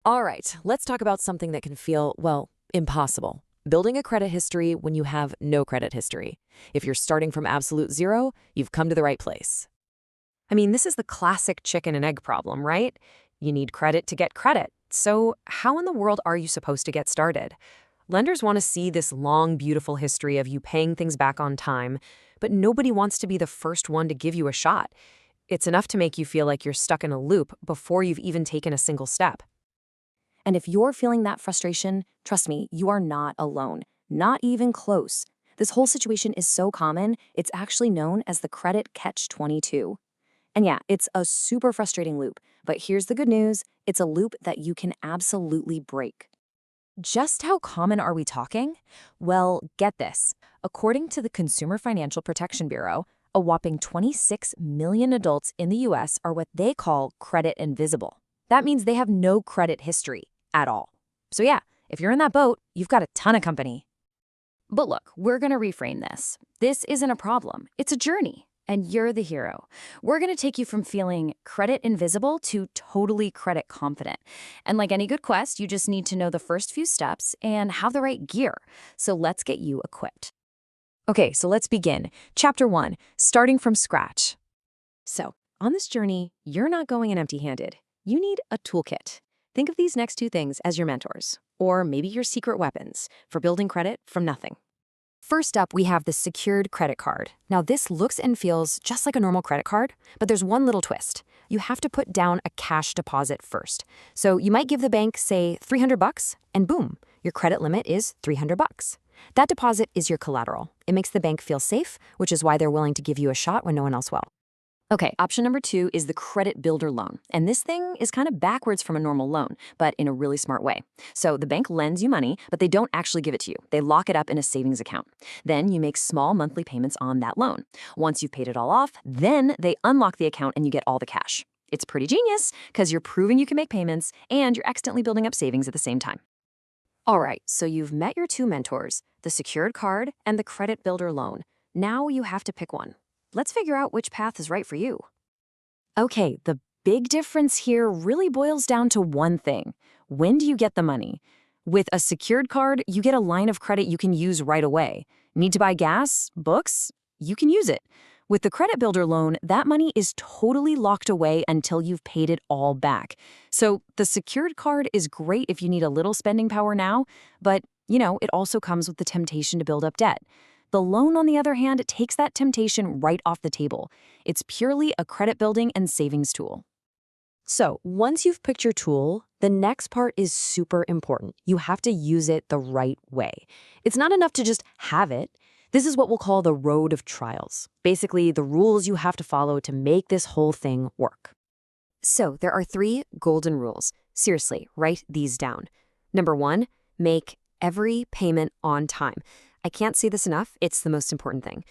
All right, let's talk about something that can feel, well, impossible. Building a credit history when you have no credit history. If you're starting from absolute zero, you've come to the right place. I mean, this is the classic chicken and egg problem, right? You need credit to get credit. So, how in the world are you supposed to get started? Lenders want to see this long, beautiful history of you paying things back on time, but nobody wants to be the first one to give you a shot. It's enough to make you feel like you're stuck in a loop before you've even taken a single step. And if you're feeling that frustration, trust me, you are not alone. Not even close. This whole situation is so common, it's actually known as the credit catch-22. And yeah, it's a super frustrating loop, but here's the good news, it's a loop that you can absolutely break. Just how common are we talking? Well, get this. According to the Consumer Financial Protection Bureau, a whopping 26 million adults in the US are what they call credit invisible. That means they have no credit history at all. So yeah, if you're in that boat, you've got a ton of company. But look, we're going to reframe this. This isn't a problem, it's a journey. And you're the hero. We're going to take you from feeling credit invisible to totally credit confident. And like any good quest, you just need to know the first few steps and have the right gear. So let's get you equipped. Okay, so let's begin. Chapter 1, starting from scratch. So, on this journey, you're not going in empty-handed. You need a toolkit. Think of these next two things as your mentors, or maybe your secret weapons for building credit from nothing. First up, we have the secured credit card. Now, this looks and feels just like a normal credit card, but there's one little twist. You have to put down a cash deposit first. So you might give the bank, say, $300, and boom, your credit limit is $300. That deposit is your collateral. It makes the bank feel safe, which is why they're willing to give you a shot when no one else will. Okay, option number 2 is the credit builder loan. And this thing is kind of backwards from a normal loan, but in a really smart way. So the bank lends you money, but they don't actually give it to you. They lock it up in a savings account. Then you make small monthly payments on that loan. Once you've paid it all off, then they unlock the account and you get all the cash. It's pretty genius because you're proving you can make payments and you're accidentally building up savings at the same time. All right, so you've met your two mentors, the secured card and the credit builder loan. Now you have to pick one. Let's figure out which path is right for you. Okay, the big difference here really boils down to one thing. When do you get the money? With a secured card, you get a line of credit you can use right away. Need to buy gas, books? You can use it. With the credit builder loan, that money is totally locked away until you've paid it all back. So the secured card is great if you need a little spending power now, but, it also comes with the temptation to build up debt. The loan, on the other hand, takes that temptation right off the table. It's purely a credit building and savings tool. So, once you've picked your tool, the next part is super important. You have to use it the right way. It's not enough to just have it. This is what we'll call the road of trials. Basically, the rules you have to follow to make this whole thing work. So, there are 3 golden rules. Seriously, write these down. Number 1, make every payment on time. I can't say this enough, it's the most important thing.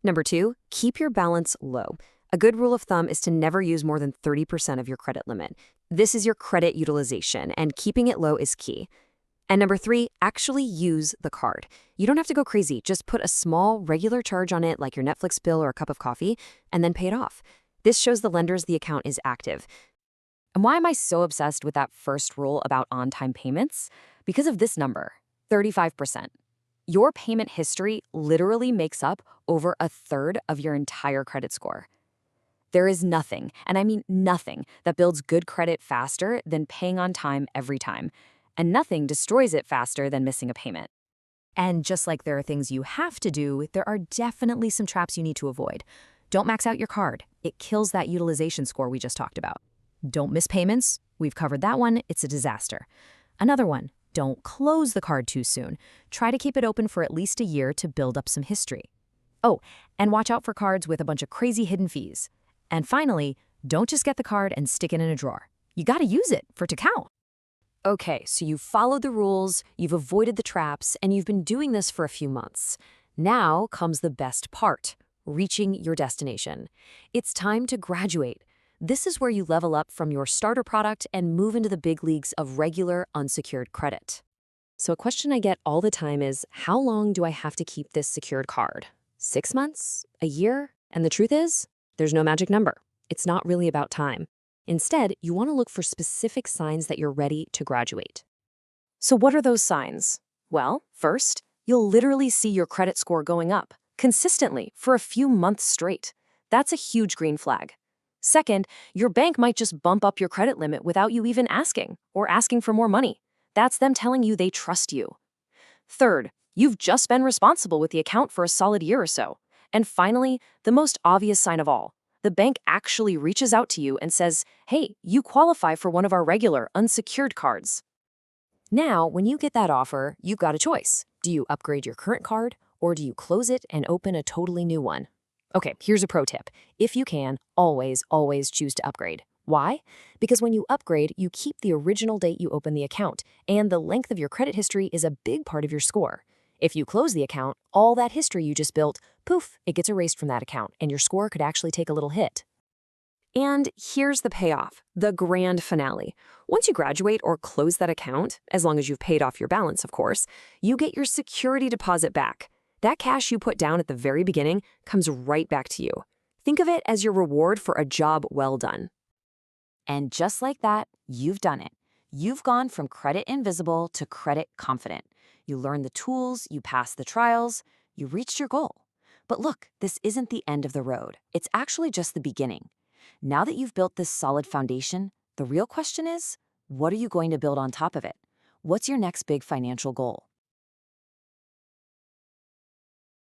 Number 2, keep your balance low. A good rule of thumb is to never use more than 30% of your credit limit. This is your credit utilization, and keeping it low is key. And number 3, actually use the card. You don't have to go crazy, just put a small, regular charge on it like your Netflix bill or a cup of coffee, and then pay it off. This shows the lenders the account is active. And why am I so obsessed with that first rule about on-time payments? Because of this number, 35%. Your payment history literally makes up over a third of your entire credit score. There is nothing, and I mean nothing, that builds good credit faster than paying on time every time. And nothing destroys it faster than missing a payment. And just like there are things you have to do, there are definitely some traps you need to avoid. Don't max out your card. It kills that utilization score we just talked about. Don't miss payments. We've covered that one. It's a disaster. Another one. Don't close the card too soon. Try to keep it open for at least a year to build up some history. Oh, and watch out for cards with a bunch of crazy hidden fees. And finally, don't just get the card and stick it in a drawer. You gotta use it for it to count. Okay, so you've followed the rules, you've avoided the traps, and you've been doing this for a few months. Now comes the best part, reaching your destination. It's time to graduate. This is where you level up from your starter product and move into the big leagues of regular unsecured credit. So a question I get all the time is, how long do I have to keep this secured card? 6 months? A year? And the truth is, there's no magic number. It's not really about time. Instead, you want to look for specific signs that you're ready to graduate. So what are those signs? Well, first, you'll literally see your credit score going up consistently for a few months straight. That's a huge green flag. Second, your bank might just bump up your credit limit without you even asking or asking for more money. That's them telling you they trust you. Third, you've just been responsible with the account for a solid year or so. And finally, the most obvious sign of all, the bank actually reaches out to you and says, hey, you qualify for one of our regular unsecured cards. Now, when you get that offer, you've got a choice. Do you upgrade your current card, or do you close it and open a totally new one? Okay, here's a pro tip. If you can, always choose to upgrade. Why? Because when you upgrade, you keep the original date you open the account, and the length of your credit history is a big part of your score. If you close the account, all that history you just built, poof, it gets erased from that account, and your score could actually take a little hit. And here's the payoff, the grand finale. Once you graduate or close that account, as long as you've paid off your balance, of course, you get your security deposit back. That cash you put down at the very beginning comes right back to you. Think of it as your reward for a job well done. And just like that, you've done it. You've gone from credit invisible to credit confident. You learned the tools, you passed the trials, you reached your goal. But look, this isn't the end of the road. It's actually just the beginning. Now that you've built this solid foundation, the real question is, what are you going to build on top of it? What's your next big financial goal?